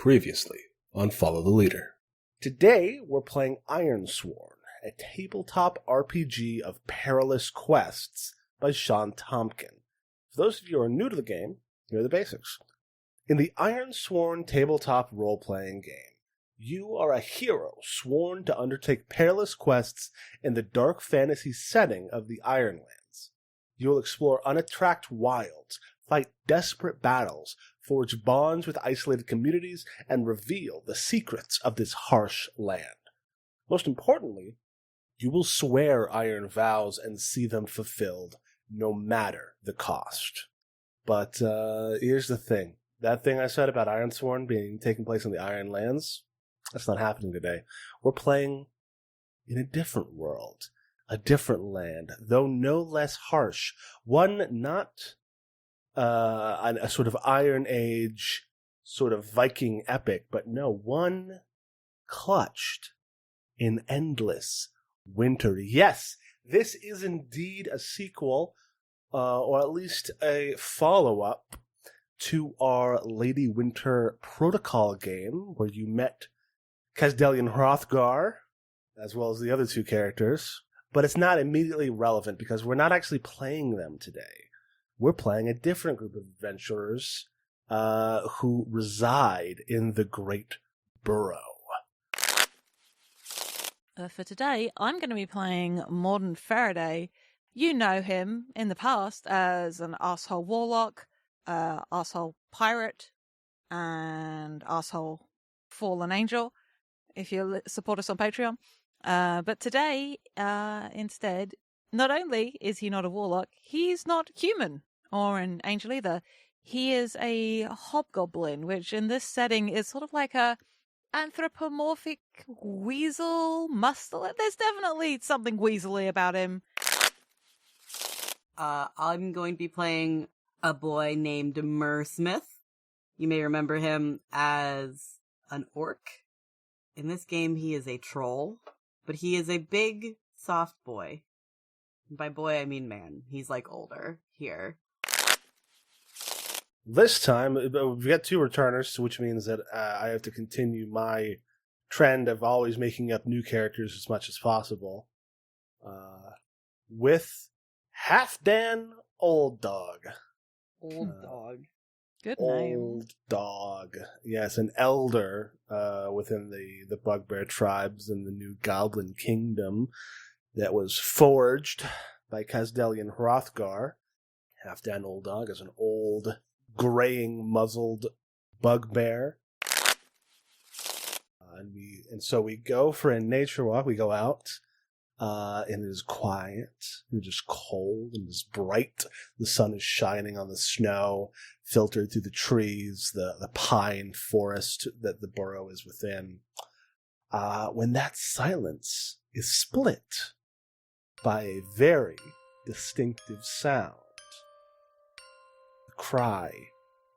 Previously on Follow the Leader. Today, we're playing Ironsworn, a tabletop RPG of perilous quests by Sean Tompkin. For those of you who are new to the game, here are the basics. In the Ironsworn tabletop role-playing game, you are a hero sworn to undertake perilous quests in the dark fantasy setting of the Ironlands. You will explore unattracked wilds, fight desperate battles, forge bonds with isolated communities, and reveal the secrets of this harsh land. Most importantly, you will swear iron vows and see them fulfilled, no matter the cost. But here's the thing. That thing I said about Ironsworn taking place in the Ironlands, that's not happening today. We're playing in a different world, a different land, though no less harsh. One not a sort of Iron Age, sort of Viking epic, but no, one clutched in endless winter. Yes, this is indeed a sequel, or at least a follow-up to our Lady Winter Protocol game, where you met Kasdalian Hrothgar, as well as the other two characters. But it's not immediately relevant because we're not actually playing them today. We're playing a different group of adventurers who reside in the Great Burrow. For today, I'm going to be playing Morden Faraday. You know him in the past as an arsehole warlock, arsehole pirate, and arsehole fallen angel, if you support us on Patreon. But today, instead, not only is he not a warlock, he's not human or an angel either. He is a hobgoblin, which in this setting is sort of like a anthropomorphic weasel muscle. There's definitely something weaselly about him. I'm going to be playing a boy named Smith. You may remember him as an orc. In this game, he is a troll, but he is a big, soft boy. By boy, I mean man. He's like older here. This time, we've got two returners, which means that I have to continue my trend of always making up new characters as much as possible. With Halfdan Old Dog. Old Dog. Good name. Old Dog. Yes, an elder within the Bugbear tribes in the New Goblin Kingdom that was forged by Kasdalian Hrothgar. Halfdan Old Dog is an old, graying, muzzled bugbear. And so we go for a nature walk. We go out, and it is quiet. It's just cold and it's bright. The sun is shining on the snow, filtered through the trees, the pine forest that the burrow is within. When that silence is split by a very distinctive sound. The cry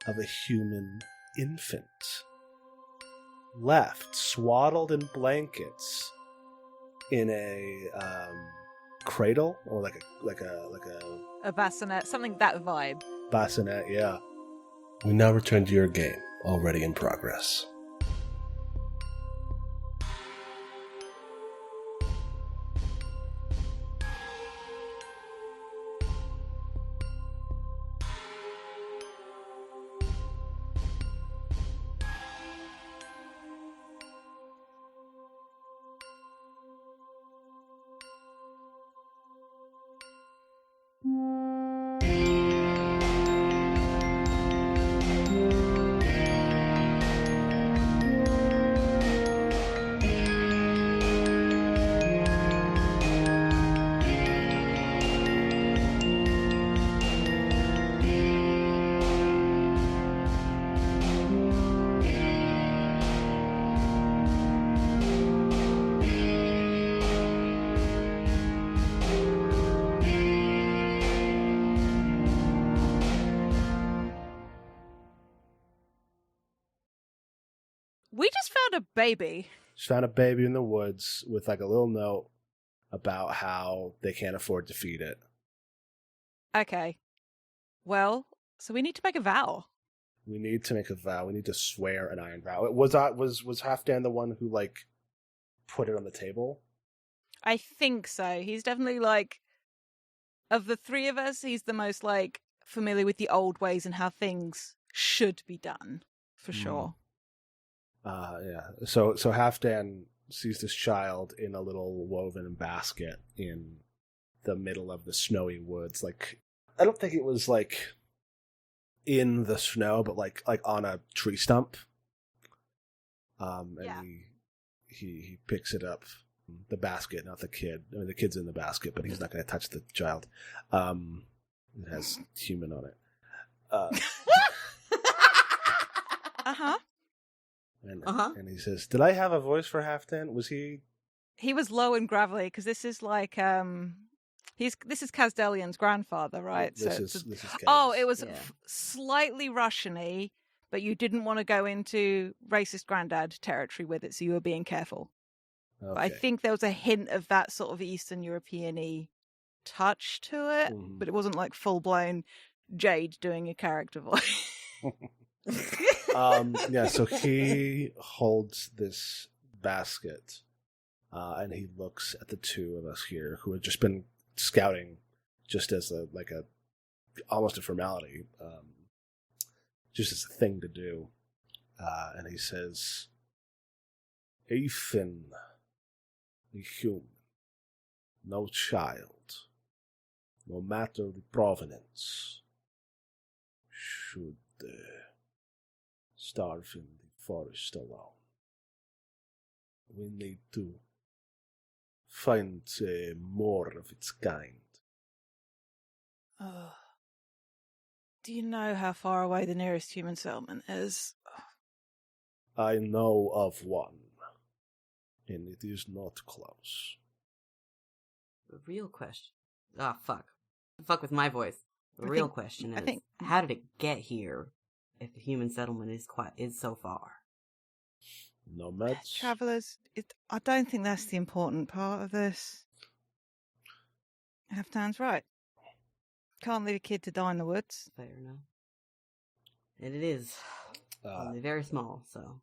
of a human infant. Left, swaddled in blankets, in a cradle, or like A bassinet, something that vibe. bassinet, yeah. We now return to your game, already in progress. We just found a baby. Just found a baby in the woods with like a little note about how they can't afford to feed it. Okay. Well, so we need to make a vow. We need to make a vow. We need to swear an iron vow. Was Halfdan the one who like put it on the table? I think so. He's definitely like, of the three of us, he's the most like familiar with the old ways and how things should be done, for sure. Yeah. So Halfdan sees this child in a little woven basket in the middle of the snowy woods. Like, I don't think it was like in the snow, but like on a tree stump. And he picks it up, the basket, not the kid. I mean, the kid's in the basket, but he's not going to touch the child. It has human on it. And he says, "Did I have a voice for Halfdan? Was he?" He was low and gravelly because this is like this is Kazdelian's grandfather, right? This is oh, it was slightly Russian-y, but you didn't want to go into racist granddad territory with it, so you were being careful. Okay. But I think there was a hint of that sort of Eastern European-y touch to it, but it wasn't like full-blown Jade doing a character voice. So he holds this basket, and he looks at the two of us here who have just been scouting, just as almost a formality, just as a thing to do. And he says, "Ethan, a human, no child, no matter the provenance, should starve in the forest alone. We need to find more of its kind." Do you know how far away the nearest human settlement is? I know of one, and it is not close. The real question... Ah, fuck. Fuck with my voice. The real question is, how did it get here if the human settlement is so far? Nomads? Travelers. I don't think that's the important part of this. Halfdan's right. Can't leave a kid to die in the woods. Fair enough. And it is only very small, so...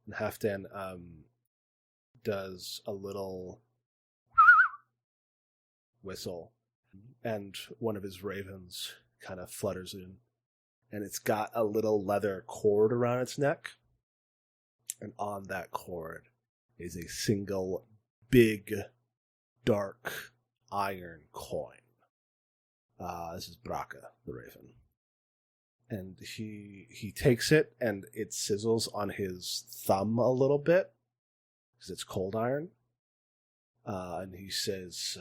Halfdan does a little whistle, and one of his ravens kind of flutters in, and it's got a little leather cord around its neck, and on that cord is a single big dark iron coin. This is Braca, the raven. And he takes it, and it sizzles on his thumb a little bit, because it's cold iron. And he says,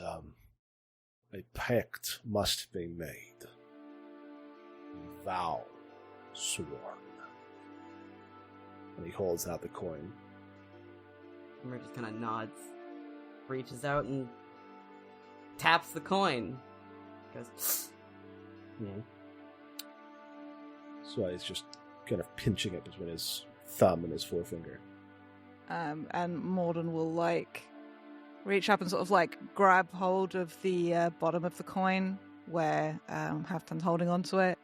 "A pact must be made. A vow sworn." And he holds out the coin. Mer just kind of nods, reaches out and taps the coin. Goes... So he's just kind of pinching it between his thumb and his forefinger. And Morden will reach up and sort of grab hold of the bottom of the coin where Halfdan's holding onto it,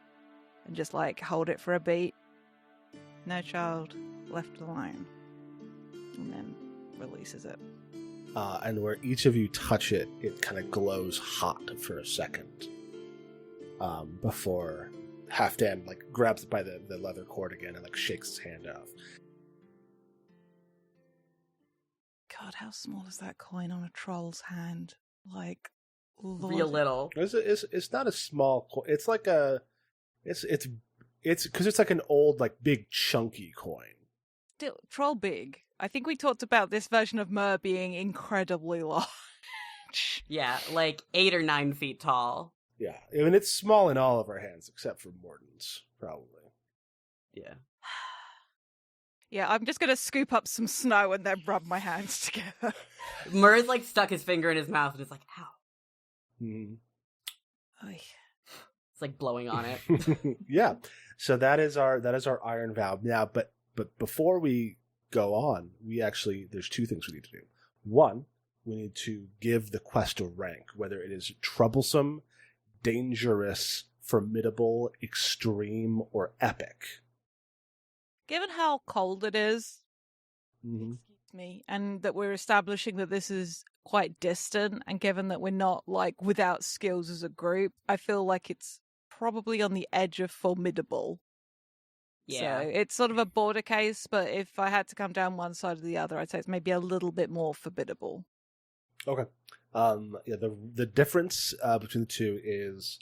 and just hold it for a beat. No child left alone. And then releases it. And where each of you touch it, it kind of glows hot for a second. Before Halfdan grabs it by the leather cord again and shakes his hand off. God, how small is that coin on a troll's hand? Lord. Real little. It's not a small coin. It's it's because it's an old big chunky coin. Still, troll big. I think we talked about this version of Mer being incredibly large. Yeah, 8 or 9 feet tall. Yeah, I mean, it's small in all of our hands, except for Morden's, probably. Yeah. Yeah, I'm just going to scoop up some snow and then rub my hands together. Mer's stuck his finger in his mouth and is ow. Mm-hmm. It's blowing on it. Yeah, so that is our iron vow. Now, but before we go on, there's 2 things we need to do. One, we need to give the quest a rank, whether it is troublesome, dangerous, formidable, extreme, or epic. given how cold it is, Mhm. excuse me, and that we're establishing that this is quite distant, and given that we're not like without skills as a group, I feel like it's probably on the edge of formidable. Yeah. So it's sort of a border case, but if I had to come down one side or the other, I'd say it's maybe a little bit more formidable. Okay. Yeah, the difference between the two is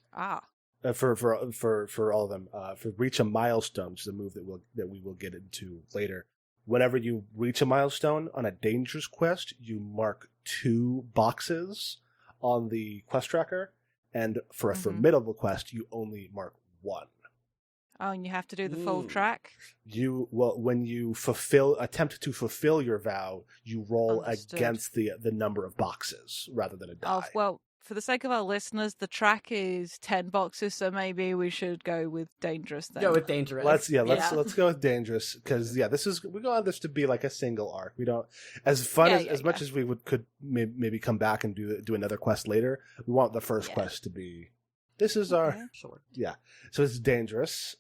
for all of them for reach a milestone, which is a move that we will get into later. Whenever you reach a milestone on a dangerous quest, you mark 2 boxes on the quest tracker, and for a formidable quest, you only mark 1. Oh, and you have to do the full track? When you attempt to fulfill your vow, you roll against the number of boxes rather than a die. Oh, well, for the sake of our listeners, the track is 10 boxes, so maybe we should go with dangerous then. Go with dangerous. Let's go with dangerous, because we want this to be like a single arc. We don't as much as we could maybe come back and do another quest later. We want the first quest to be. This is our short. Yeah. So it's dangerous.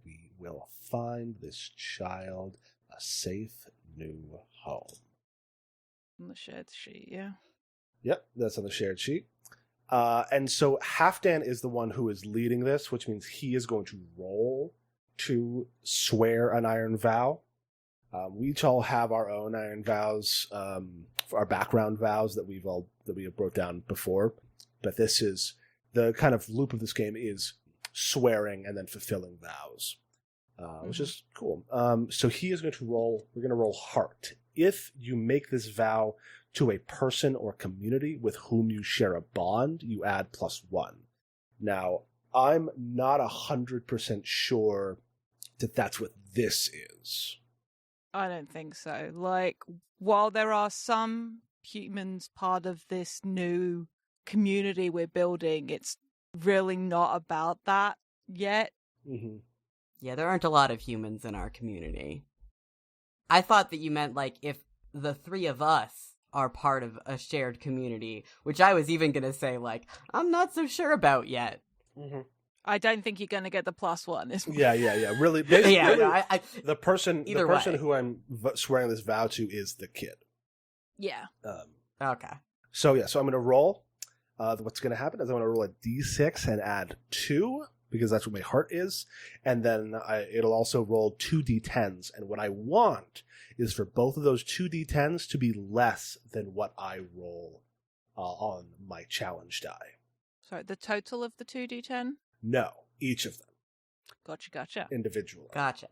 We will find this child a safe new home. On the shared sheet, yeah. Yep, that's on the shared sheet. And so Halfdan is the one who is leading this, which means he is going to roll to swear an iron vow. We each all have our own iron vows, for our background vows that we have brought down before. But this is the kind of loop of this game is swearing and then fulfilling vows, which is cool. So he is going to roll. We're going to roll heart. If you make this vow to a person or community with whom you share a bond, you add +1. Now, I'm not 100% sure that that's what this is. I don't think so. Like, while there are some humans part of this new community we're building, it's really not about that yet. Mm-hmm. Yeah, there aren't a lot of humans in our community. I thought that you meant like if the 3 of us are part of a shared community, which I was even going to say like I'm not so sure about yet. Mm-hmm. I don't think you're going to get the +1. Yeah. Really, the person who I'm swearing this vow to is the kid. Yeah. Okay. So I'm going to roll. What's going to happen is I'm going to roll a d6 and add 2, because that's what my heart is. And then it'll also roll 2 d10s. And what I want is for both of those 2 d10s to be less than what I roll on my challenge die. Sorry, the total of the 2d10? No, each of them. Gotcha. Individually. Gotcha.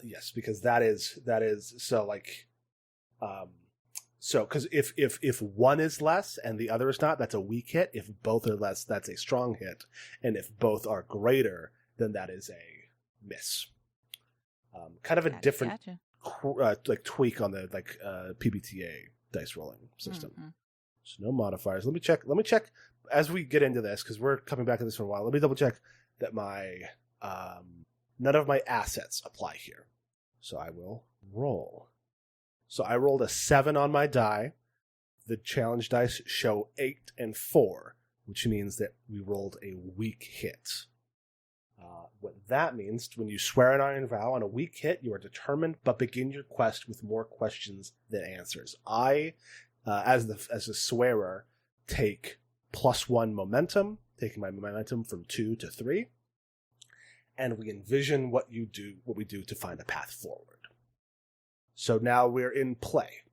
Yes, because that is so like, so because if one is less and the other is not, that's a weak hit. If both are less, that's a strong hit, and if both are greater, then that is a miss. Kind of a different like tweak on the PBTA dice rolling system. Mm-hmm. So no modifiers. Let me check as we get into this, because we're coming back to this for a while. Let me double check that my none of my assets apply here. So I will roll. So I rolled a 7 on my die. The challenge dice show 8 and 4, which means that we rolled a weak hit. What that means, when you swear an iron vow on a weak hit, you are determined but begin your quest with more questions than answers. I, as a swearer, take +1 momentum, taking my momentum from 2 to 3, and we envision what we do to find a path forward. So now we're in play.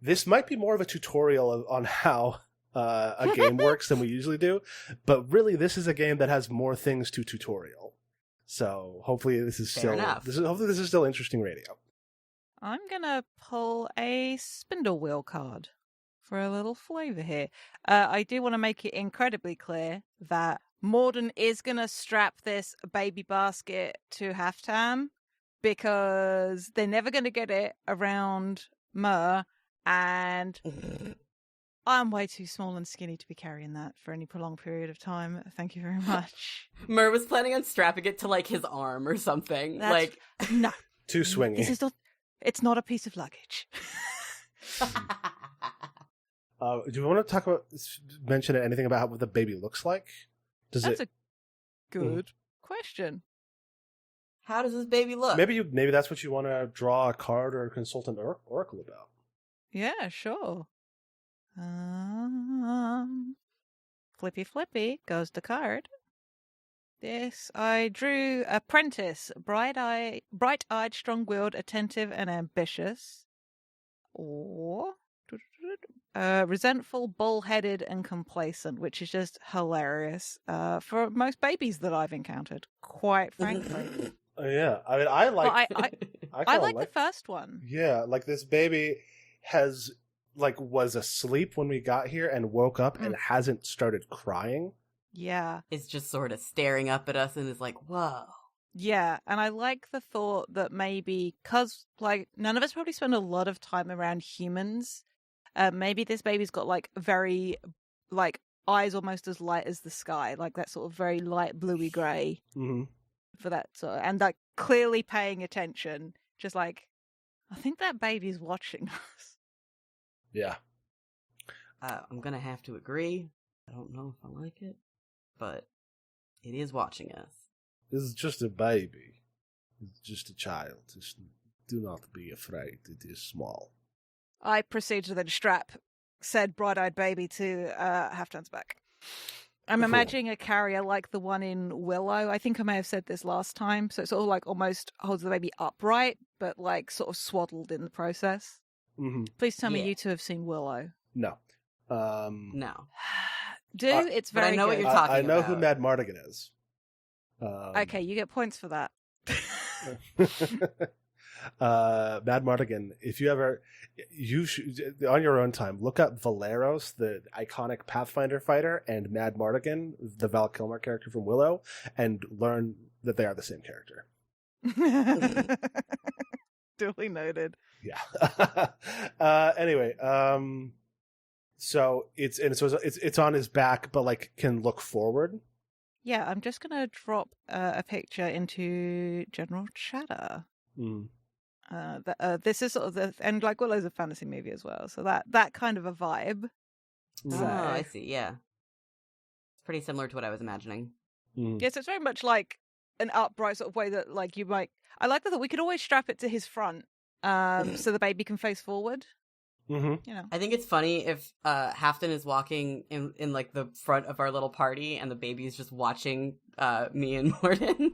This might be more of a tutorial on how a game works than we usually do, but really this is a game that has more things to tutorial. So hopefully this is still interesting radio. I'm gonna pull a spindle wheel card for a little flavor here. I do want to make it incredibly clear that Morden is gonna strap this baby basket to Halfdan, because they're never going to get it around Mer, and I'm way too small and skinny to be carrying that for any prolonged period of time. Thank you very much. Mer was planning on strapping it to, like, his arm or something. No. Too swingy. It's not a piece of luggage. Do you want to mention anything about what the baby looks like? That's a good question. How does this baby look? Maybe that's what you want to draw a card or consult an oracle about. Yeah, sure. Flippy goes the card. This, I drew apprentice, bright-eyed, strong-willed, attentive, and ambitious. Or resentful, bull-headed, and complacent, which is just hilarious for most babies that I've encountered, quite frankly. Yeah, I mean, I like. Well, I like the first one. Yeah, like this baby was asleep when we got here and woke up and hasn't started crying. Yeah. It's just sort of staring up at us and is like, whoa. Yeah, and I like the thought that maybe, because, like, none of us probably spend a lot of time around humans, maybe this baby's got, like, very, like, eyes almost as light as the sky, like that sort of very light bluey grey for that sort of, and, like, clearly paying attention, just like, I think that baby's watching us. Yeah. I'm gonna have to agree. I don't know if I like it, but it is watching us. This is just a baby. It's just a child. Just do not be afraid. It is small. I proceed to then strap said bright-eyed baby to Halfdan's back. I'm imagining a carrier like the one in Willow. I think I may have said this last time. So it sort of like almost holds the baby upright, but like sort of swaddled in the process. Mm-hmm. Please tell me you two have seen Willow. No. No. It's very I know good. what you're talking I know about. who Mad Mardigan is. Okay, you get points for that. Mad Mardigan, if you ever, you should, on your own time, look up Valeros, the iconic Pathfinder fighter, and Mad Mardigan, the Val Kilmer character from Willow, and learn that they are the same character. Duly noted. Yeah. Anyway, so it's on his back, but like can look forward. Yeah, I'm just gonna drop a picture into general chatter. This is sort of and like Willow's a fantasy movie as well, so that kind of a vibe. Oh, I see. Yeah, it's pretty similar to what I was imagining. Yes, it's very much like an upright sort of way that like you might. I like that we could always strap it to his front, so the baby can face forward. You know, I think it's funny if Halfdan is walking in like the front of our little party and the baby is just watching me and Morden.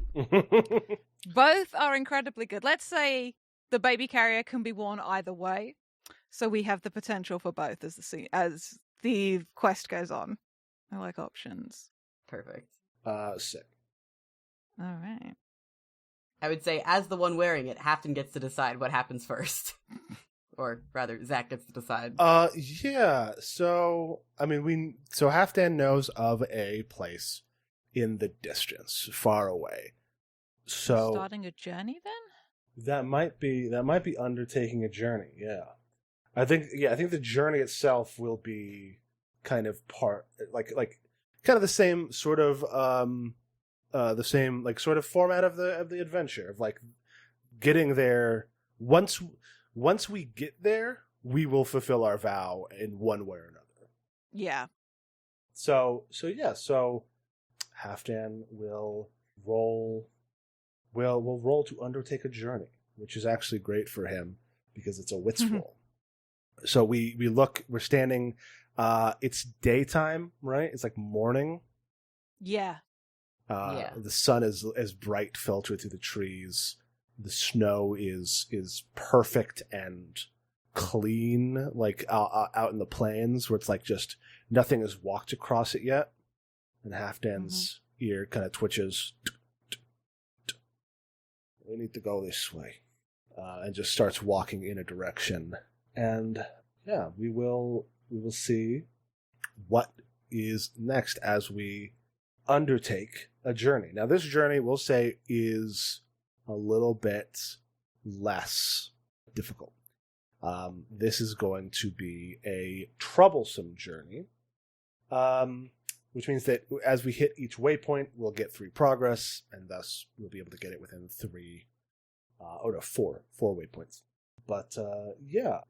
Both are incredibly good. Let's say the baby carrier can be worn either way, so we have the potential for both as the quest goes on. I like options. Perfect. Sick. All right. I would say, as the one wearing it, Halfdan gets to decide what happens first. Or rather, Zach gets to decide. Yeah. So, I mean, so Halfdan knows of a place in the distance, far away. So starting a journey then? That might be undertaking a journey. Yeah. I think the journey itself will be kind of like kind of the same sort of the same like sort of format of the adventure of like getting there. Once we get there, we will fulfill our vow in one way or another. Yeah. So Halfdan will roll to undertake a journey, which is actually great for him because it's a wits roll. So we're standing, it's daytime, right? It's like morning. Yeah. The sun is bright, filtered through the trees. The snow is perfect and clean, like out in the plains where it's like just nothing has walked across it yet. And Halfdan's ear kind of twitches. We need to go this way. And just starts walking in a direction. And yeah, we will see what is next as we undertake a journey. Now this journey, we'll say, is a little bit less difficult. This is going to be a troublesome journey, which means that as we hit each waypoint, we'll get 3 progress, and thus we'll be able to get it within 4 waypoints. But yeah,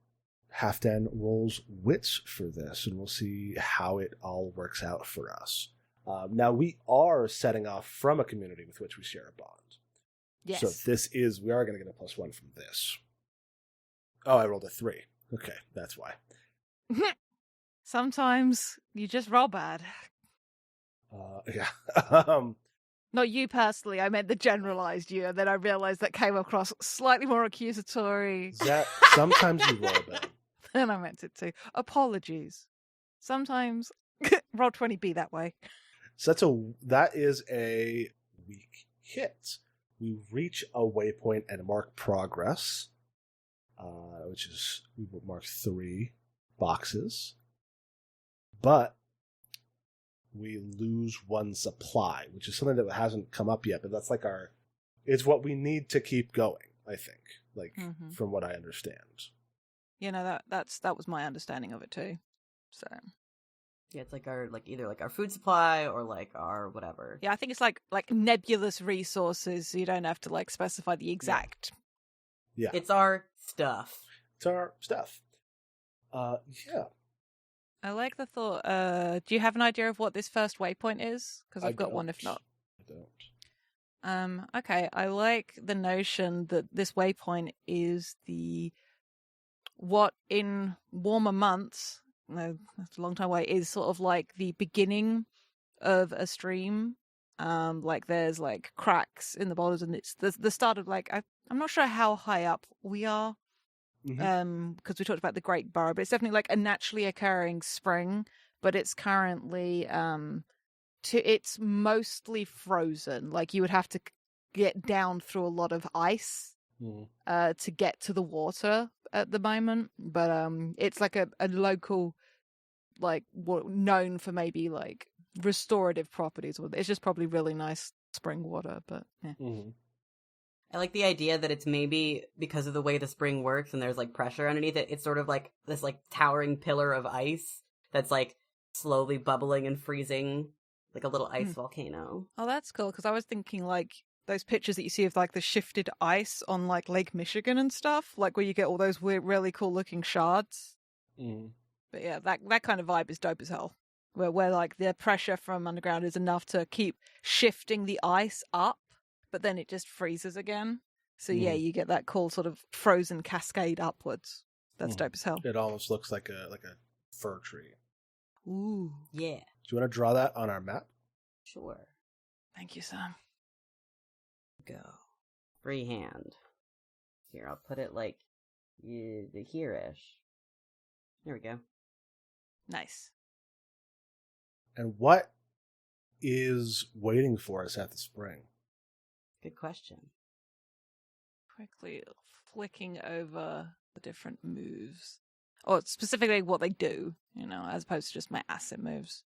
Halfdan rolls wits for this, and we'll see how it all works out for us. Now, we are setting off from a community with which we share a bond. Yes. So we are going to get a +1 from this. Oh, I rolled a 3. Okay, that's why. Sometimes you just roll bad. Yeah. Not you personally, I meant the generalized you, and then I realized that came across slightly more accusatory Sometimes you roll bad. than I meant it to. Apologies. Sometimes roll 20 be that way. So that is a weak hit. We reach a waypoint and mark progress, which is, we will mark 3 boxes, but we lose 1 supply, which is something that hasn't come up yet, but that's like it's what we need to keep going, I think, from what I understand. You know, that was my understanding of it too. So Yeah, it's like either our food supply or like our whatever. yeah, I think it's like nebulous resources, so you don't have to like specify the exact. Yeah. It's our stuff. It's our stuff. Yeah. I like the thought. Do you have an idea of what this first waypoint is? Because I've got one, if not. I don't. Okay, I like the notion that this waypoint is what in warmer months, no, that's a long time away, is sort of like the beginning of a stream. Like there's like cracks in the boulders, and it's the start of like I'm not sure how high up we are. Because we talked about the Great Burrow, but it's definitely like a naturally occurring spring, but it's currently it's mostly frozen. Like you would have to get down through a lot of ice to get to the water at the moment, but it's like a local, like known for maybe like restorative properties, or it's just probably really nice spring water. But yeah. I like the idea that it's maybe because of the way the spring works and there's like pressure underneath it, it's sort of like this like towering pillar of ice that's like slowly bubbling and freezing, like a little ice volcano. Oh, that's cool, because I was thinking like those pictures that you see of like the shifted ice on like Lake Michigan and stuff, like where you get all those weird, really cool looking shards. But yeah, that kind of vibe is dope as hell. Where like the pressure from underground is enough to keep shifting the ice up, but then it just freezes again. So yeah, you get that cool sort of frozen cascade upwards. That's dope as hell. It almost looks like a fir tree. Ooh. Yeah. Do you want to draw that on our map? Sure. Thank you, Sam. Go. Freehand. Here, I'll put it like here-ish. There we go. Nice. And what is waiting for us at the spring? Good question. Quickly flicking over the different moves. Or specifically what they do, you know, as opposed to just my asset moves.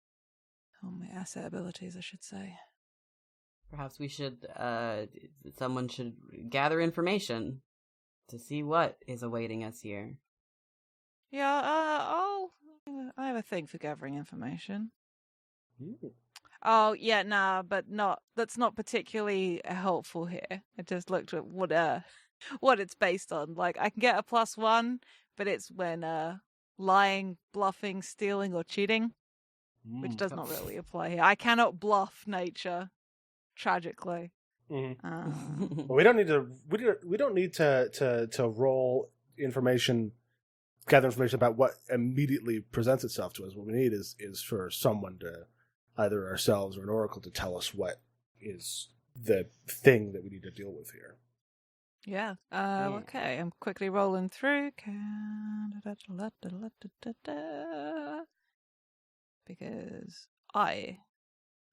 Or my asset abilities, I should say. Perhaps we should, someone should gather information to see what is awaiting us here. Yeah, I have a thing for gathering information. Oh, yeah, nah, but that's not particularly helpful here. I just looked at what it's based on. Like, I can get a +1, but it's when lying, bluffing, stealing, or cheating, which does not really apply here. I cannot bluff nature, tragically. Well, we don't need to roll information, gather information about what immediately presents itself to us. What we need is for someone to, either ourselves or an oracle, to tell us what is the thing that we need to deal with here. Yeah. Okay. I'm quickly rolling through. Because I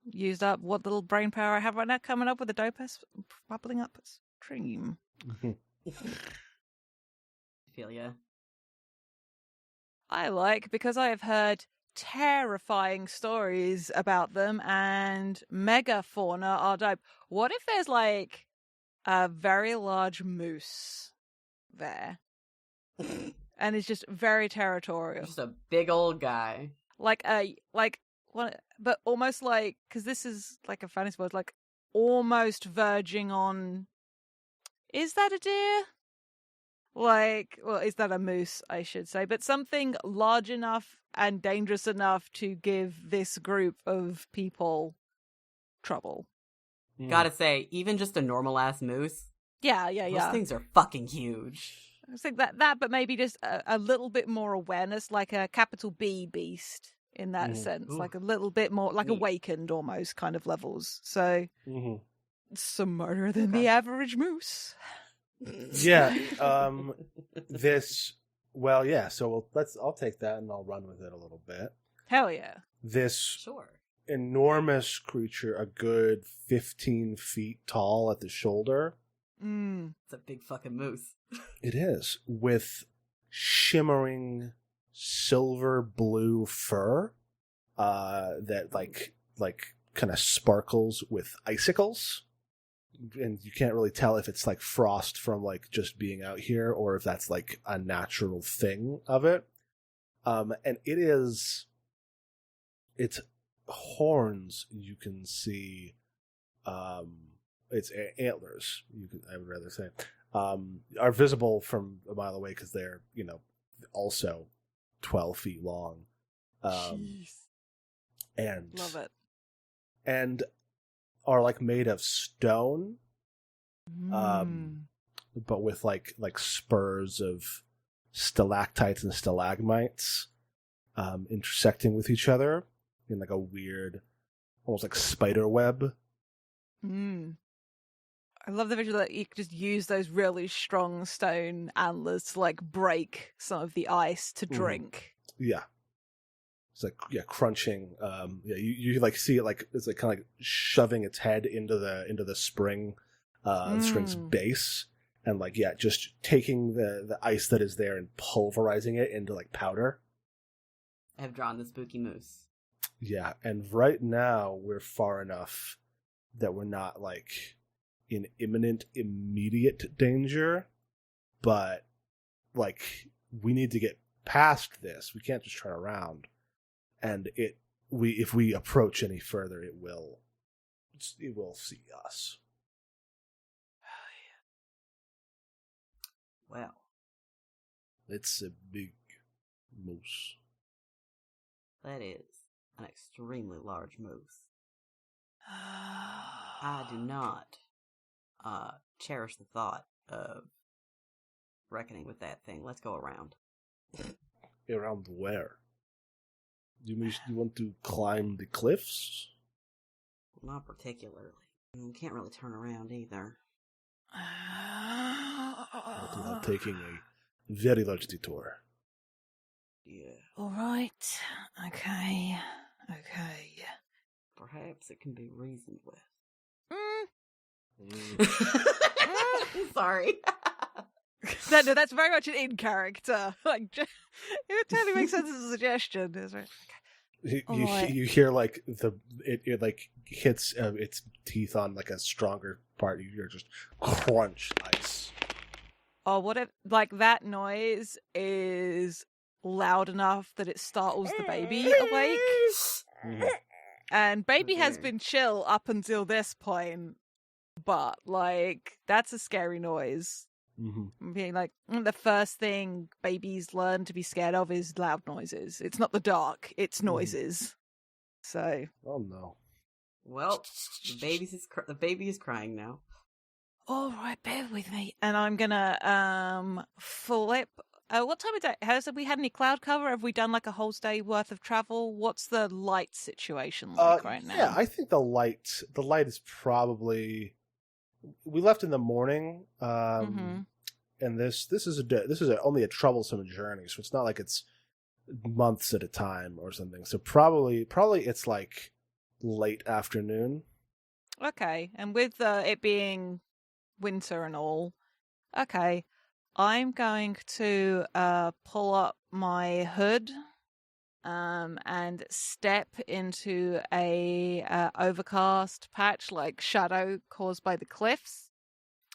used up what little brain power I have right now, coming up with a dope ass bubbling up stream. Feel ya. I like, because I have heard terrifying stories about them, and megafauna are dope. What if there's like a very large moose there and it's just very territorial, Just a big old guy, like one, but almost like, because this is like a fantasy world, like almost verging on, is that a deer? Like, well, is that a moose, I should say, but something large enough and dangerous enough to give this group of people trouble. Gotta say, even just a normal ass moose, Yeah. those things are fucking huge. I think that, but maybe just a little bit more awareness, like a capital B beast in that sense, Ooh. like a little bit more, like Neat. awakened almost kind of levels. So, smarter than Okay. the average moose. Yeah. So I'll take that and I'll run with it a little bit. Hell yeah. This Sure. enormous creature, a good 15 feet tall at the shoulder. It's a big fucking moose. It is, with shimmering silver blue fur that like kind of sparkles with icicles. And you can't really tell if it's like frost from like just being out here or if that's like a natural thing of it. And its horns, you can see, its antlers, I would rather say, are visible from a mile away because they're, also 12 feet long. Jeez. And Love it. and are like made of stone, but with like spurs of stalactites and stalagmites intersecting with each other in like a weird, almost like spider web. I love the visual that you could just use those really strong stone antlers to like break some of the ice to drink. Yeah. It's like, crunching. You like see it like it's like kind of like shoving its head into the spring, spring's base, and like just taking the ice that is there and pulverizing it into like powder. I have drawn the spooky moose. Yeah, and right now we're far enough that we're not like in imminent, immediate danger, but like we need to get past this. We can't just turn around. And if we approach any further, it will see us. Well, It's a big moose. that is an extremely large moose. I do not cherish the thought of reckoning with that thing. Let's go around. Around where? You want to climb the cliffs? Not particularly. We can't really turn around either. Without taking a very large detour. Yeah. All right. Okay. Perhaps it can be reasoned with. Mm. Sorry. No, that's very much an in character. Like, it totally makes sense as a suggestion. It's right. You hear like it like hits its teeth on like a stronger part. You hear just crunch ice. Oh, what if like that noise is loud enough that it startles the baby awake? Mm-hmm. And baby has been chill up until this point, but like that's a scary noise. Mm-hmm. Being like the first thing babies learn to be scared of is loud noises. It's not the dark; it's noises. So, Oh no! Well, the baby is crying now. all right, bear with me, and I'm gonna flip. What time of day? Have we had any cloud cover? Have we done like a whole day worth of travel? What's the light situation like right now? Yeah, I think the light is probably. We left in the morning, and this is only a troublesome journey, so it's not like it's months at a time or something. So probably it's like late afternoon. Okay, and with it being winter and all, okay, I'm going to pull up my hood and step into a overcast patch, like shadow caused by the cliffs,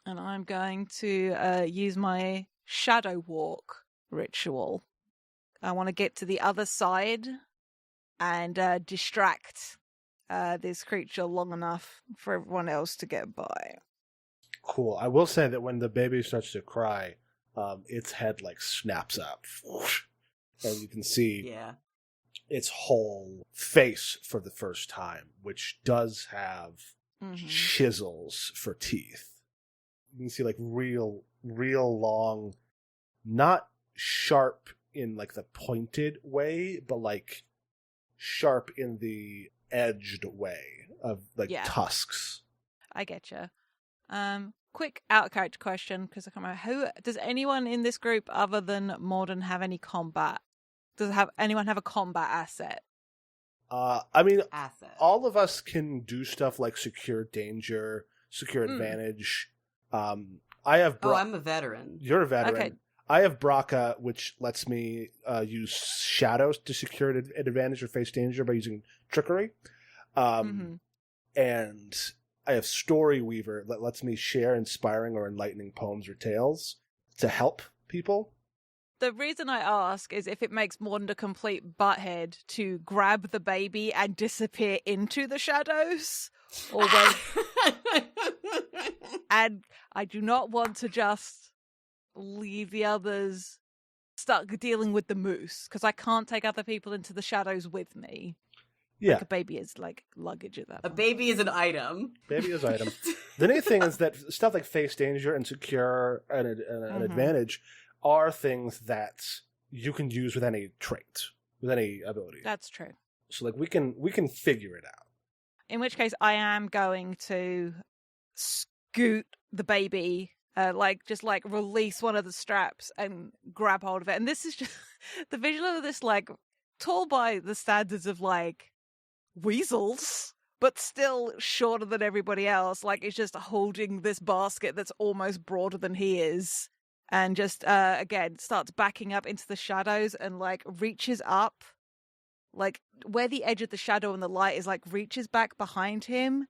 and I'm going to use my shadow walk ritual. I want to get to the other side and distract this creature long enough for everyone else to get by. Cool. I will say that when the baby starts to cry, its head like snaps up, and you can see Yeah. its whole face for the first time, which does have chisels for teeth. You can see like real long, not sharp in like the pointed way, but like sharp in the edged way of like tusks. I get you. Quick out of character question, because I can't remember. Who does anyone in this group other than Morden have any combat? Does anyone have a combat asset? I mean, Asset. all of us can do stuff like secure danger, secure advantage. I have. I'm a veteran. You're a veteran. Okay. I have Braca, which lets me use shadows to secure an advantage or face danger by using trickery. And I have Story Weaver that lets me share inspiring or enlightening poems or tales to help people. The reason I ask is if it makes Morden a complete butthead to grab the baby and disappear into the shadows, or when... and I do not want to just leave the others stuck dealing with the moose, because I can't take other people into the shadows with me. Yeah. Like a baby is like luggage at that point. A baby is an item. Baby is item. The neat thing is that stuff like face danger and secure and an advantage are things that you can use with any trait, with any ability. That's true. So like we can figure it out. In which case I am going to scoot the baby, just release one of the straps and grab hold of it. And this is just the visual of this, like, tall by the standards of like weasels, but still shorter than everybody else. Like, it's just holding this basket that's almost broader than he is, and just again starts backing up into the shadows and like reaches up, like where the edge of the shadow and the light is, like reaches back behind him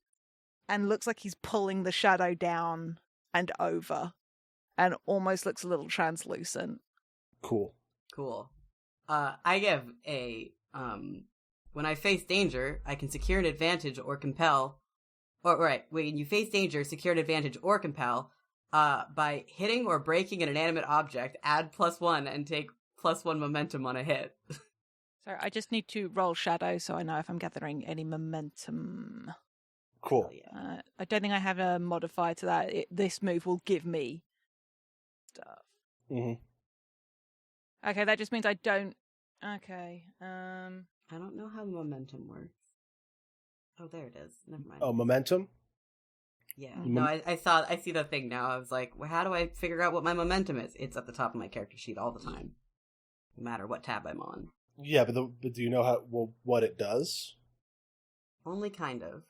and looks like he's pulling the shadow down and over, and almost looks a little translucent. Cool. I give a when I face danger, I can secure an advantage or compel. When you face danger, secure an advantage or compel by hitting or breaking an inanimate object. Add +1 and take +1 momentum on a hit. So I just need to roll shadow so I know if I'm gathering any momentum. Cool. I don't think I have a modifier to that. This move will give me stuff. Okay, that just means I don't. Okay. I don't know how momentum works. Oh, there it is. Never mind. Oh, momentum? Yeah. No, I see the thing now. I was like, well, how do I figure out what my momentum is? It's at the top of my character sheet all the time, no matter what tab I'm on. Yeah, but do you know what it does? Only kind of.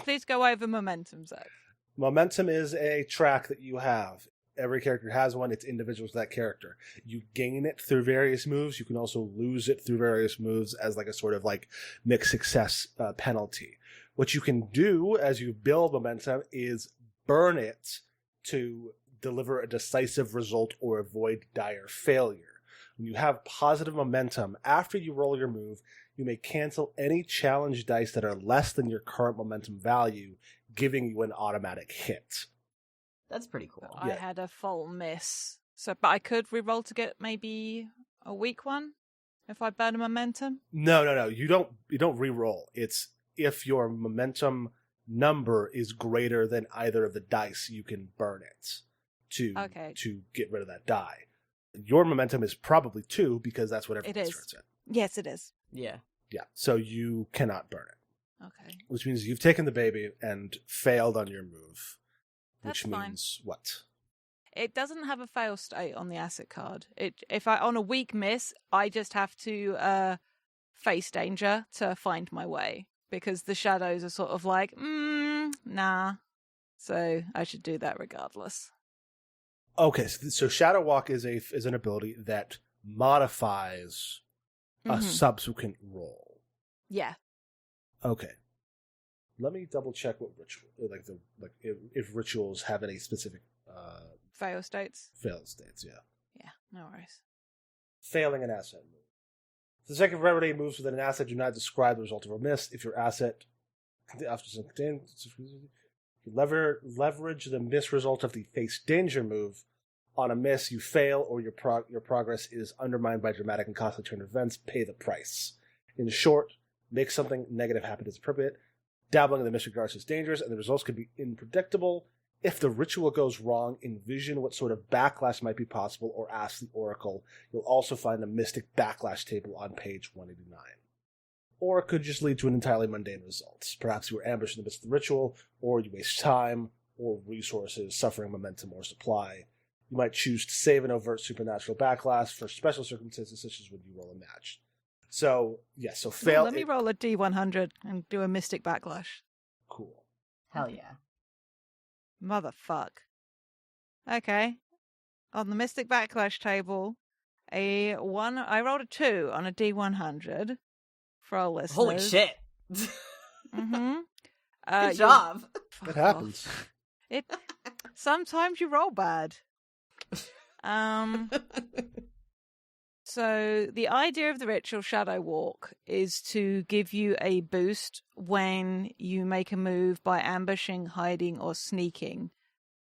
Please go over momentum, Zach. Momentum is a track that you have. Every character has one. It's individual to that character. You gain it through various moves. You can also lose it through various moves as like a sort of like mixed success penalty. What you can do as you build momentum is burn it to deliver a decisive result or avoid dire failure. When you have positive momentum, after you roll your move, you may cancel any challenge dice that are less than your current momentum value, giving you an automatic hit. That's pretty cool. I had a full miss. But I could reroll to get maybe a weak one if I burn a momentum? No. You don't re-roll. It's if your momentum number is greater than either of the dice, you can burn it to get rid of that die. Your momentum is probably 2 because that's what everyone starts at. Yes, it is. Yeah. Yeah, so you cannot burn it. Okay. Which means you've taken the baby and failed on your move. That's which fine. Means what? It doesn't have a fail state on the asset card. If I on a weak miss, I just have to face danger to find my way, because the shadows are sort of like, nah. So I should do that regardless. Okay, so Shadow Walk is an ability that modifies a subsequent roll. Yeah. Okay. Let me double check what ritual, if rituals have any specific fail states. Fail states, yeah. Yeah, no worries. Failing an asset move. If the second remedy moves within an asset, do not describe the result of a miss. If your asset leverage the miss result of the face danger move, On a miss, you fail, or your progress is undermined by dramatic and costly turn events. Pay the price. In short, make something negative happen as appropriate. Dabbling in the mystic arts is dangerous, and the results could be unpredictable. If the ritual goes wrong, envision what sort of backlash might be possible, or ask the oracle. You'll also find a mystic backlash table on page 189. Or it could just lead to an entirely mundane result. Perhaps you were ambushed in the midst of the ritual, or you waste time or resources, suffering momentum or supply. You might choose to save an overt supernatural backlash for special circumstances, such as when you roll a match. So, yes, so fail. Let me roll a D100 and do a mystic backlash. Cool. Hell yeah. Motherfuck. Okay. On the mystic backlash table, I rolled a 2 on a D100 for our listeners. Holy shit. Mm-hmm. Good job. It happens. Sometimes you roll bad. So the idea of the ritual Shadow Walk is to give you a boost when you make a move by ambushing, hiding, or sneaking.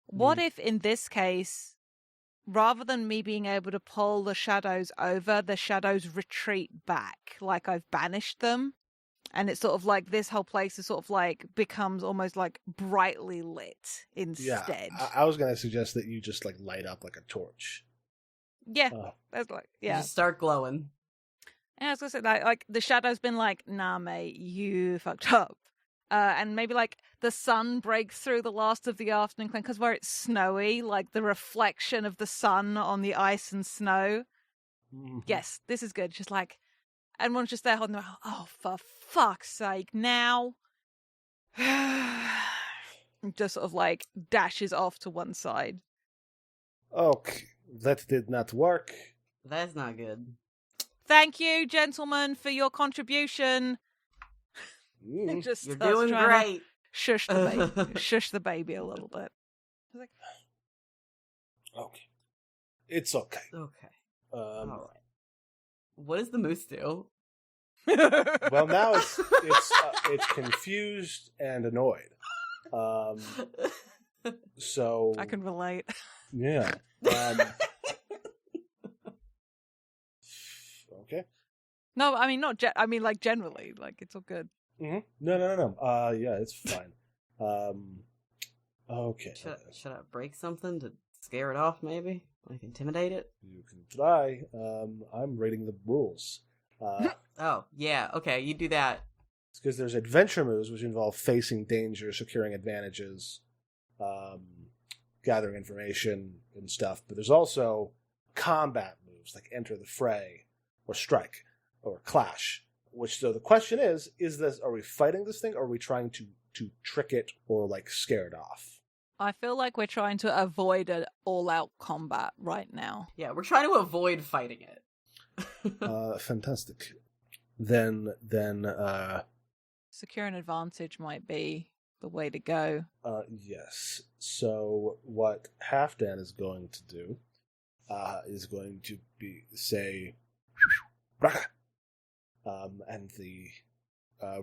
What if in this case, rather than me being able to pull the shadows over, the shadows retreat back, like I've banished them? And it's sort of like this whole place is sort of like becomes almost like brightly lit instead. Yeah, I was going to suggest that you just like light up like a torch. Yeah, that's like You just start glowing. And I was gonna say like the shadow's been like, nah, mate, you fucked up. And maybe like the sun breaks through the last of the afternoon because where it's snowy, like the reflection of the sun on the ice and snow. Mm-hmm. Yes, this is good. Just like everyone's just there holding their, oh, for fuck's sake, now. Just sort of like dashes off to one side. Okay, that did not work. That's not good. Thank you, gentlemen, for your contribution. Just You're doing great. Shush the baby. Shush the baby a little bit. Okay. It's okay. Okay. All right. What does the moose do? Well, now it's confused and annoyed. So I can relate. Yeah. Okay. No, I mean not. I mean like generally, like it's all good. Mm-hmm. No. Yeah, it's fine. Okay. Should I break something to scare it off? Maybe like intimidate it. You can try. I'm rating the rules. Oh yeah. Okay, you do that. It's because there's adventure moves which involve facing danger, securing advantages, gathering information and stuff. But there's also combat moves like enter the fray, or strike, or clash. Which, so the question is this, are we fighting this thing, or are we trying to trick it or like scare it off? I feel like we're trying to avoid an all-out combat right now. Yeah, we're trying to avoid fighting it. Fantastic. Then secure an advantage might be the way to go. Yes. So what Halfdan is going to do is going to say Braka. And the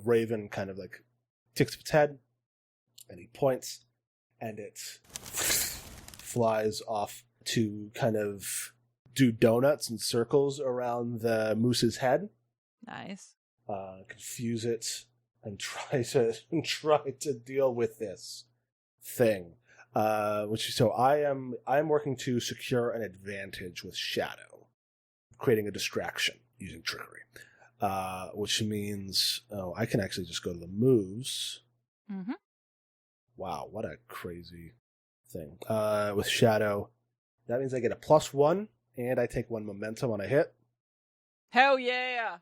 raven kind of like ticks up its head, and he points, and it flies off to kind of do donuts and circles around the moose's head. Nice. Confuse it and try to deal with this thing. So I am working to secure an advantage with Shadow, creating a distraction using trickery. Which means, I can actually just go to the moves. Mm-hmm. Wow, what a crazy thing. With Shadow, that means I get a +1, and I take 1 momentum on a hit. Hell yeah!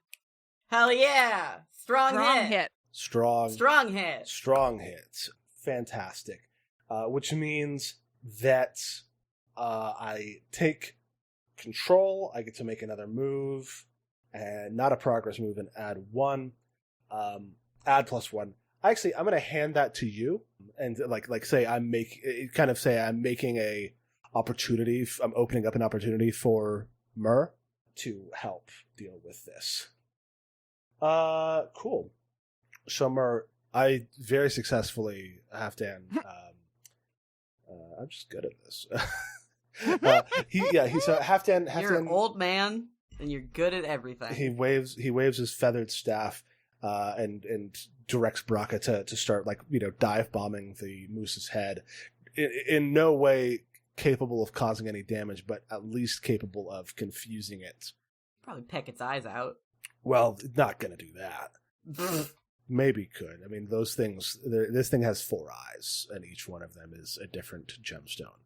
Hell yeah! Strong hit. Strong hit. Fantastic. Which means that I take control, I get to make another move, and not a progress move, and add 1. Add +1. Actually, I'm going to hand that to you, and say I'm making a opportunity. I'm opening up an opportunity for Myrrh to help deal with this. Cool. So Myrrh, I very successfully, Halfdan. I'm just good at this. So Halfdan. You're an old man, and you're good at everything. He waves his feathered staff, and directs Braca to start dive bombing the moose's head. In no way capable of causing any damage, but at least capable of confusing it. Probably peck its eyes out. Well, not gonna do that. Maybe could. I mean, those things. This thing has 4 eyes, and each one of them is a different gemstone.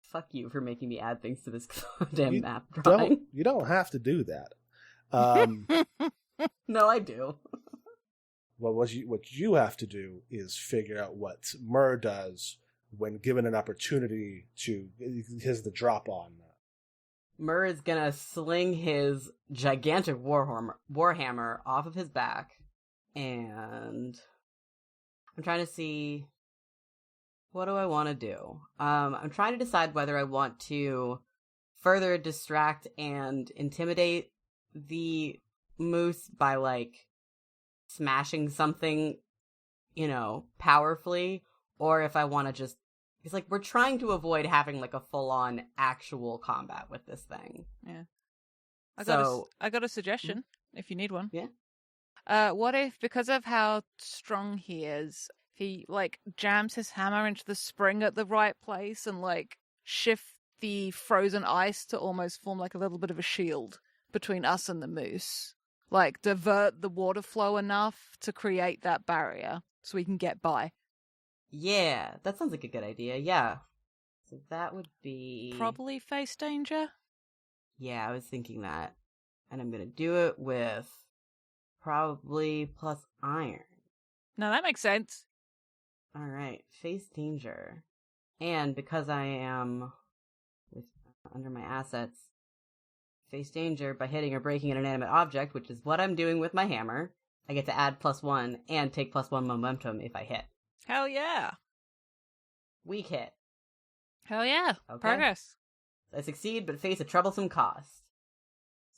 Fuck you for making me add things to this damn map drawing. You don't have to do that. No, I do. Well, what you have to do is figure out what Mur does when given an opportunity to. Here's the drop on. Mur is gonna sling his gigantic warhammer off of his back, and I'm trying to see, what do I want to do? I'm trying to decide whether I want to further distract and intimidate the moose by smashing something, powerfully, or if I want to just. It's we're trying to avoid having a full-on actual combat with this thing. Yeah. I got a suggestion, if you need one. Yeah. What if, because of how strong he is, he jams his hammer into the spring at the right place and shift the frozen ice to almost form a little bit of a shield between us and the moose? Divert the water flow enough to create that barrier so we can get by. Yeah, that sounds like a good idea, yeah. So that would be... Probably face danger? Yeah, I was thinking that. And I'm gonna do it with probably plus iron. No, that makes sense. Alright, face danger. And because I am under my assets, face danger by hitting or breaking an inanimate object, which is what I'm doing with my hammer, I get to add +1 and take +1 momentum if I hit. Hell yeah. Weak hit. Hell yeah. Okay. Progress. I succeed, but face a troublesome cost.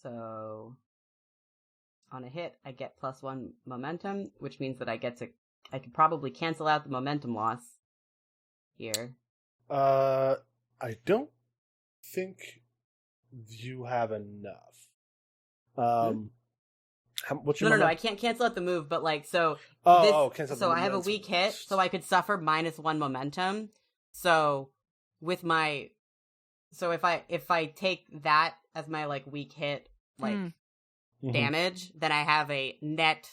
So, on a hit, I get +1 momentum, which means that I could probably cancel out the momentum loss here. I don't think you have enough. What's your No, I can't cancel out the move, but cancel so I have a weak hit, so I could suffer -1 momentum. So with my, if I take that as my weak hit damage, then I have a net.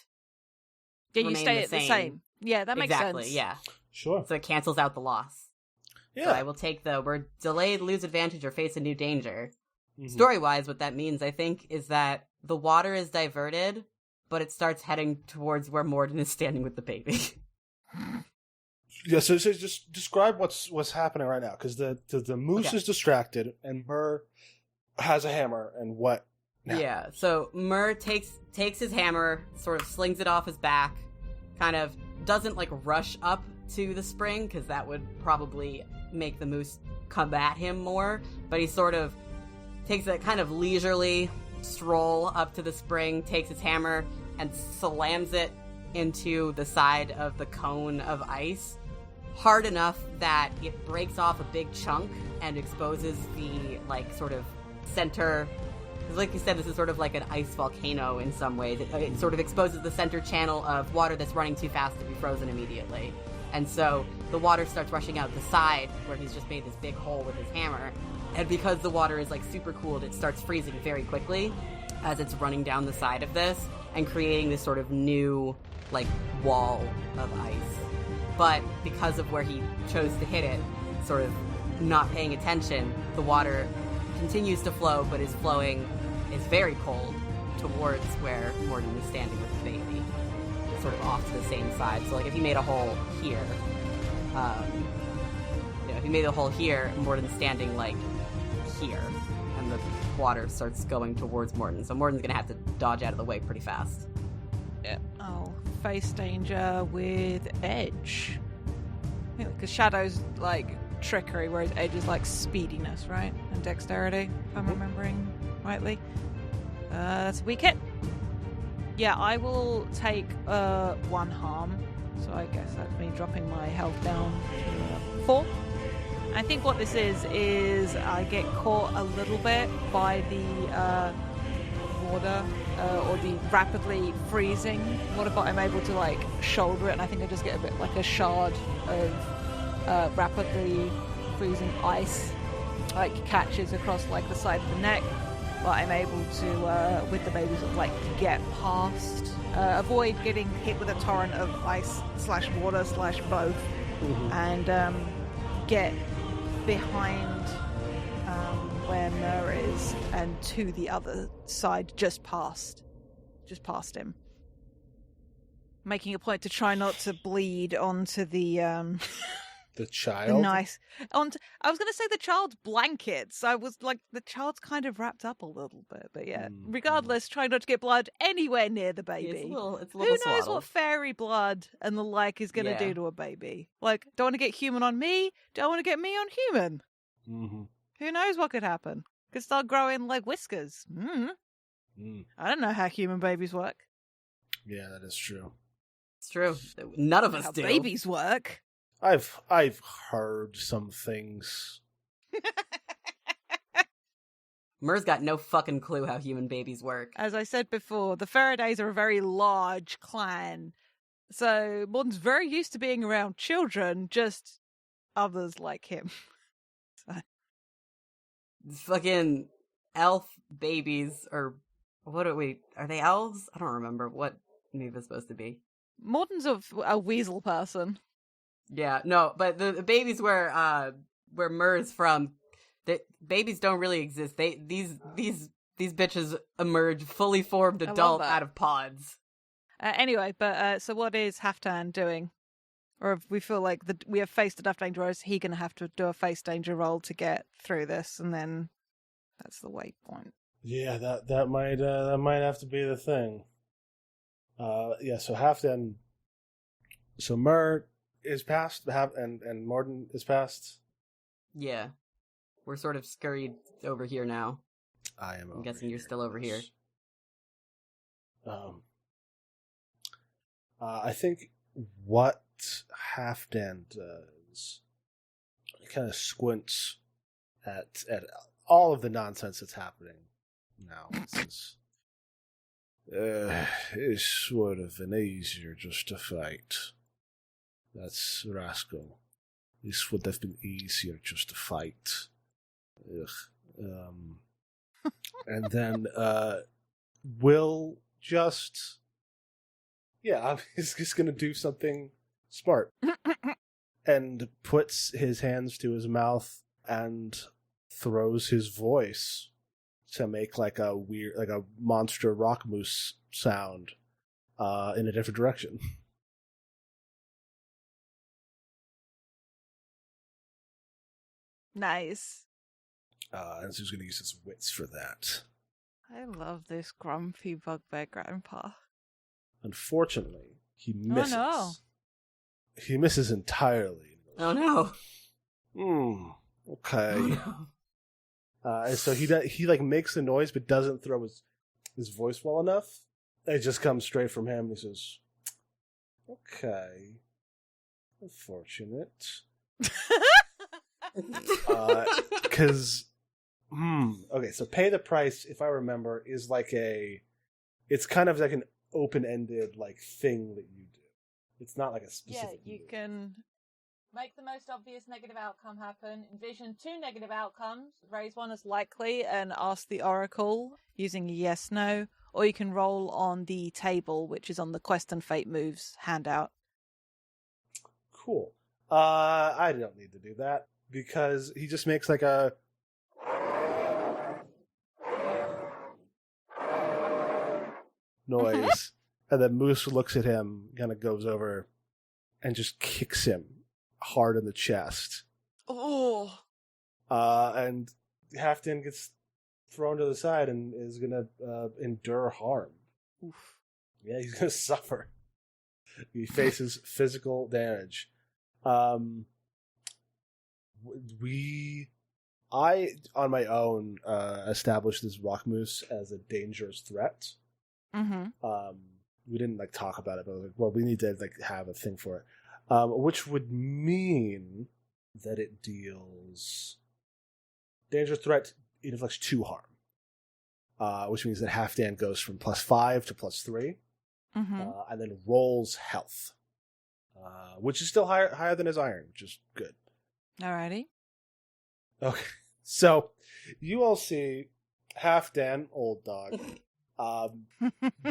Yeah, you stay at the same. Yeah, that makes sense. Exactly. Yeah. Sure. So it cancels out the loss. Yeah. So I will take we're delayed, lose advantage, or face a new danger. Mm-hmm. Story-wise, what that means, I think, is that the water is diverted, but it starts heading towards where Morden is standing with the baby. Yeah, so just describe what's happening right now, because the moose is distracted, and Mur has a hammer, and what now? Yeah, so Mur takes his hammer, sort of slings it off his back, kind of doesn't rush up to the spring, because that would probably make the moose come at him more, but he sort of takes a kind of leisurely stroll up to the spring, takes his hammer, and slams it into the side of the cone of ice hard enough that it breaks off a big chunk and exposes the sort of center. Like you said, this is sort of like an ice volcano in some ways. It sort of exposes the center channel of water that's running too fast to be frozen immediately. And so the water starts rushing out the side where he's just made this big hole with his hammer. And because the water is super cooled, it starts freezing very quickly as it's running down the side of this and creating this sort of new wall of ice. But because of where he chose to hit it, sort of not paying attention, the water continues to flow, but is very cold towards where Morden is standing with the baby, sort of off to the same side. So if he made a hole here, if he made a hole here, Morden's standing here, and the water starts going towards Morden. So Morden's gonna have to dodge out of the way pretty fast. Yeah. Oh, face danger with edge. Because Shadow's trickery, whereas edge is speediness, right? And dexterity, if I'm remembering rightly. That's a weak hit. Yeah, I will take 1 harm. So I guess that's me dropping my health down to 4. I think what this is I get caught a little bit by the water or the rapidly freezing water, but I'm able to like shoulder it, and I think I just get a bit like a shard of rapidly freezing ice like catches across like the side of the neck, but I'm able to with the babies like get past, avoid getting hit with a torrent of ice / water / both, and get behind where Mur is and to the other side, just past him, making a point to try not to bleed onto the The child? nice onto. I was going to say the child's blankets. I was like, the child's kind of wrapped up a little bit, but yeah. Regardless, try not to get blood anywhere near the baby. It's a little Who knows swaddled. what fairy blood and the like is going to do to a baby? Like, don't want to get human on me. Don't want to get me on human. Mm-hmm. Who knows what could happen? Could start growing like whiskers. I don't know how human babies work. Yeah, that is true. It's true. None of us How do. babies work. I've heard some things. Mur's got no fucking clue how human babies work. As I said before, the Faradays are a very large clan. So Morden's very used to being around children, just others like him. Fucking elf babies, or what are they elves? I don't remember what Neva's supposed to be. Morden's a weasel person. Yeah, no, but the babies where Mur's from, the babies don't really exist. These bitches emerge fully formed I love adult that. out of pods. Anyway, but so what is Halfdan doing? Or if we feel like we have faced enough danger, or is he going to have to do a face danger roll to get through this, and then that's the waypoint? Yeah, that might have to be the thing. Yeah, so Halfdan. So Mur is past, and Morden is past. Yeah, we're sort of scurried over here now. I'm guessing you're still over here. I think what Halfdan does, he kind of squints at all of the nonsense that's happening now. It's sort of an easier just to fight. That's Rascal. This would have been easier just to fight. And then Will just... Yeah, he's just going to do something smart. And puts his hands to his mouth and throws his voice to make like a weird, like a monster rock moose sound in a different direction. Nice. And so he's going to use his wits for that. I love this grumpy bugbear grandpa. Unfortunately, he misses. Oh, no. He misses entirely. Oh no. Okay. Oh, no. And so he like makes the noise but doesn't throw his voice well enough. It just comes straight from him. He says, "Okay, unfortunate." Because okay, so pay the price, if I remember, is like it's kind of like an open-ended like thing that you do. It's not like a specific. Yeah, you can make the most obvious negative outcome happen, envision 2 negative outcomes, raise one as likely, and ask the oracle using a yes/no, or you can roll on the table, which is on the Quest and Fate Moves handout. Cool. I don't need to do that because he just makes like a noise, and then Moose looks at him, kind of goes over, and just kicks him hard in the chest. Oh. And Halfdan gets thrown to the side and is gonna endure harm. Oof. Yeah, he's gonna suffer. He faces physical damage. I on my own established this rock moose as a dangerous threat. Mm-hmm. We didn't like talk about it, but I was like, well, we need to like have a thing for it, which would mean that it deals danger threat. It inflicts 2 harm, which means that Halfdan goes from +5 to +3, and then rolls health, which is still higher than his iron, which is good. Alrighty. Okay, so you all see Halfdan, old dog,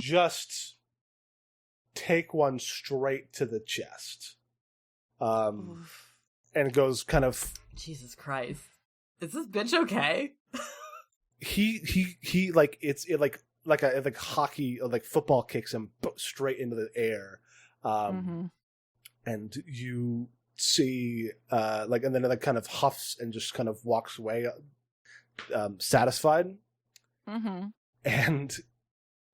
just take one straight to the chest, and goes kind of. Jesus Christ, is this bitch okay? He like like a hockey or like football kicks him straight into the air, and you see and then it kind of huffs and just kind of walks away, satisfied, and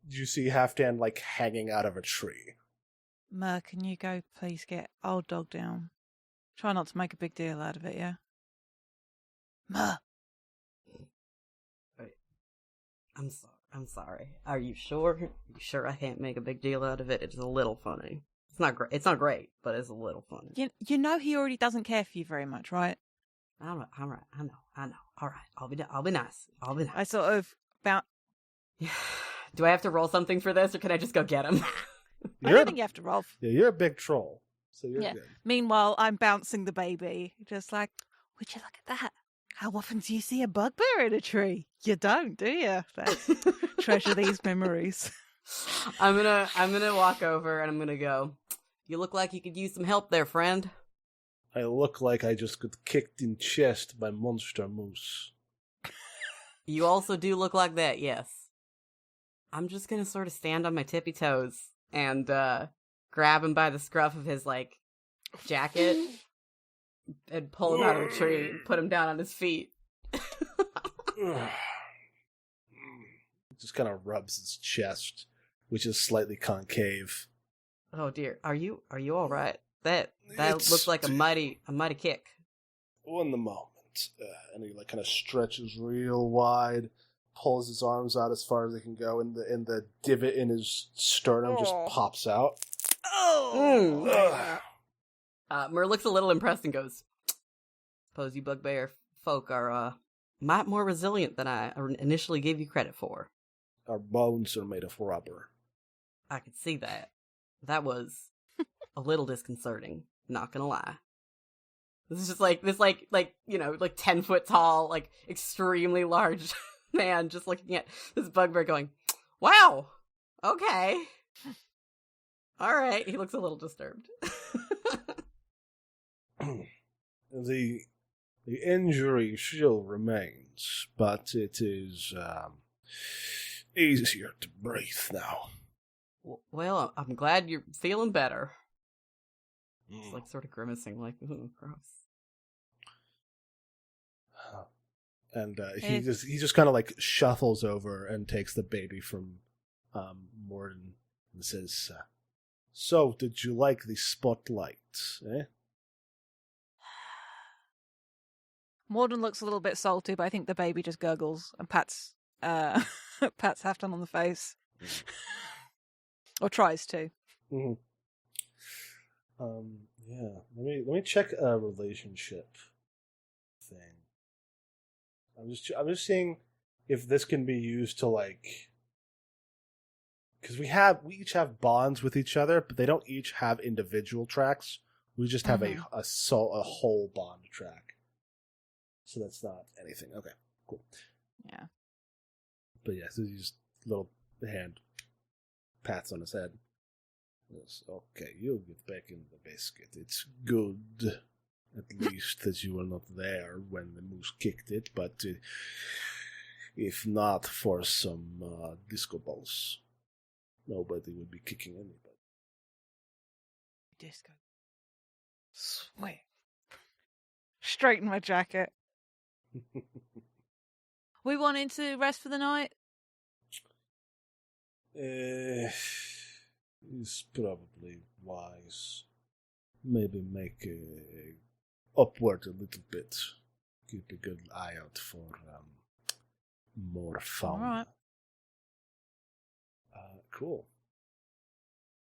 you see Halfdan like hanging out of a tree. Mer, can you go please get old dog down? Try not to make a big deal out of it, yeah? Mer. Wait. I'm sorry. Are you sure? Are you sure I can't make a big deal out of it? It's a little funny. It's not great. It's not great, but it's a little funny. You know he already doesn't care for you very much, right? All right. I know. All right. I'll be nice. I sort of about. Do I have to roll something for this, or can I just go get him? I don't think you have to roll. Yeah, you're a big troll, so you're good. Meanwhile, I'm bouncing the baby, just like, would you look at that? How often do you see a bugbear in a tree? You don't, do you? Treasure these memories. I'm gonna walk over and I'm gonna go. You look like you could use some help there, friend. I look like I just got kicked in chest by monster moose. You also do look like that, yes. I'm just gonna sort of stand on my tippy toes and grab him by the scruff of his like jacket and pull him out of the tree and put him down on his feet. Just kind of rubs his chest, which is slightly concave. Oh dear, are you all right? That looks like a mighty kick. One moment, and he like kind of stretches real wide, pulls his arms out as far as they can go, and the divot in his sternum just pops out. Mer looks a little impressed and goes, "Suppose you bugbear folk are might more resilient than I initially gave you credit for. Our bones are made of rubber." I could see that. That was a little disconcerting, not gonna lie. This is just like 10-foot tall, like extremely large man just looking at this bugbear going, "Wow, okay. Alright," he looks a little disturbed. The injury still remains, but it is easier to breathe now. Well, I'm glad you're feeling better. It's like sort of grimacing, like, ooh, gross. And he just kind of like shuffles over and takes the baby from Morden and says, "So, did you like the spotlight, eh?" Morden looks a little bit salty, but I think the baby just gurgles and pats Halfdan on the face. Or tries to. Mm-hmm. Yeah. Let me check a relationship thing. I'm just seeing if this can be used to like, because we each have bonds with each other, but they don't each have individual tracks. We just have a whole bond track. So that's not anything. Okay, cool. Yeah. But yeah, so just little hand pats on his head. Yes, okay, you'll get back in the biscuit. It's good, at least, that you were not there when the moose kicked it, but if not for some disco balls, nobody would be kicking anybody. Disco. Sweet. Straighten my jacket. We wanting to rest for the night? Is probably wise. Maybe make upward a little bit. Keep a good eye out for more fauna. All right. Cool.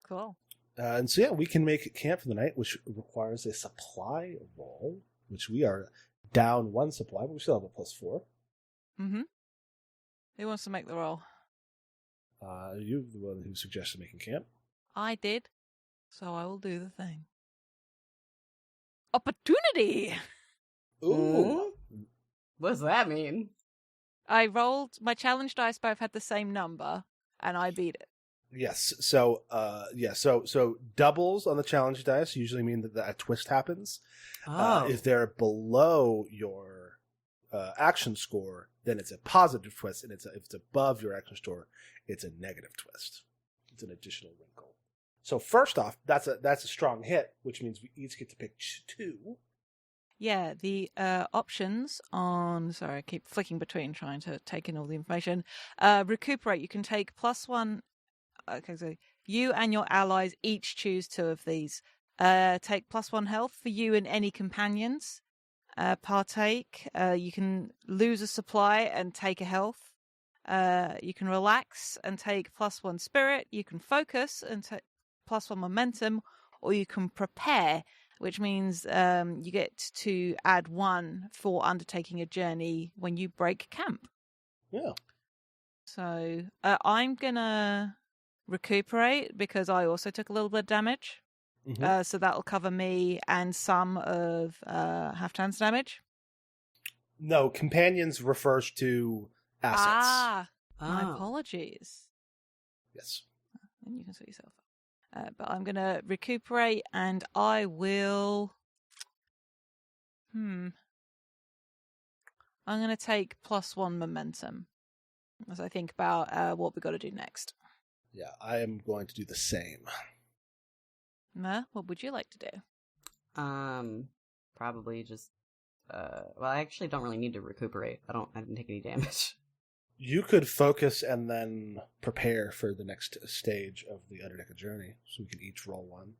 Cool. And so yeah, we can make camp for the night, which requires a supply roll, which we are down 1 supply, but we still have a +4. Mm-hmm. Who wants to make the roll? You, the one who suggested making camp. I did, so I will do the thing. Opportunity! Ooh. What does that mean? I rolled, my challenge dice both had the same number, and I beat it. Yes. So, so doubles on the challenge dice usually mean that a twist happens. Oh. If they're below your action score, then it's a positive twist, and if it's above your action score, it's a negative twist. It's an additional wrinkle. So first off, that's a strong hit, which means we each get to pick 2. Yeah, the options on... Sorry, I keep flicking between trying to take in all the information. Recuperate, you can take +1... Okay, so you and your allies each choose 2 of these. Take +1 health for you and any companions. Partake, you can lose a supply and take a health. You can relax and take +1 spirit. You can focus and take +1 momentum, or you can prepare, which means you get to add 1 for undertaking a journey when you break camp. Yeah. So I'm gonna recuperate because I also took a little bit of damage. Mm-hmm. So that'll cover me and some of Halfdan's damage. No, companions refers to assets. My apologies. Yes. And you can sort yourself up. But I'm going to recuperate and I will... I'm going to take +1 momentum as I think about what we've got to do next. Yeah, I am going to do the same. What would you like to do? Probably just... well, I actually don't really need to recuperate. I didn't take any damage. You could focus and then prepare for the next stage of the Undertaker journey, so we can each roll 1.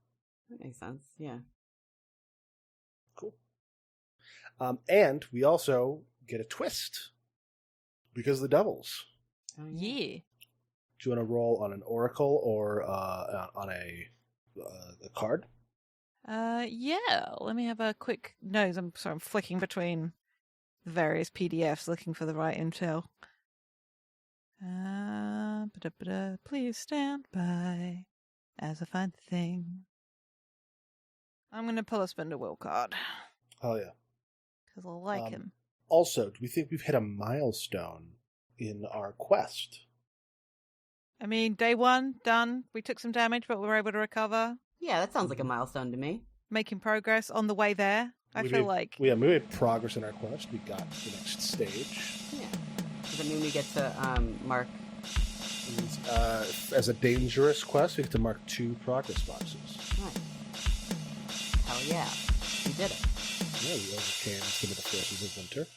That makes sense, yeah. Cool. And we also get a twist because of the doubles. Oh, Yeah. Do you want to roll on an oracle or on a card? Yeah. Let me have a quick nose. I'm flicking between the various PDFs looking for the right intel. Please stand by as I find the thing. I'm going to pull a Spender Will card. Oh, yeah. Because I like him. Also, do we think we've hit a milestone in our quest? I mean, day 1, done. We took some damage, but we were able to recover. Yeah, that sounds like a milestone to me. Making progress on the way there. I feel like... We made progress in our quest. We got to the next stage. Yeah. Does that mean we get to mark... as a dangerous quest, we get to mark 2 progress boxes. Nice. Hell yeah. We did it. Yeah, we overcame some of the forces of winter.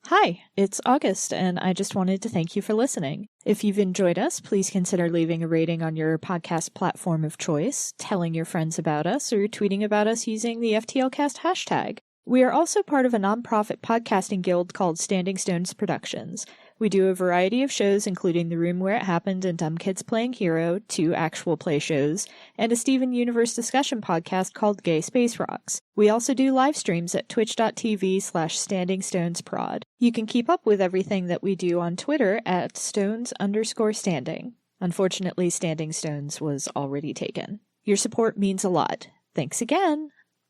Hi, it's August, and I just wanted to thank you for listening. If you've enjoyed us, please consider leaving a rating on your podcast platform of choice, telling your friends about us, or tweeting about us using the FTLcast hashtag. We are also part of a nonprofit podcasting guild called Standing Stones Productions. We do a variety of shows, including The Room Where It Happened and Dumb Kids Playing Hero, 2 actual play shows, and a Steven Universe discussion podcast called Gay Space Rocks. We also do live streams at twitch.tv/StandingStonesProd. You can keep up with everything that we do on Twitter at Stones_Standing. Unfortunately, Standing Stones was already taken. Your support means a lot. Thanks again!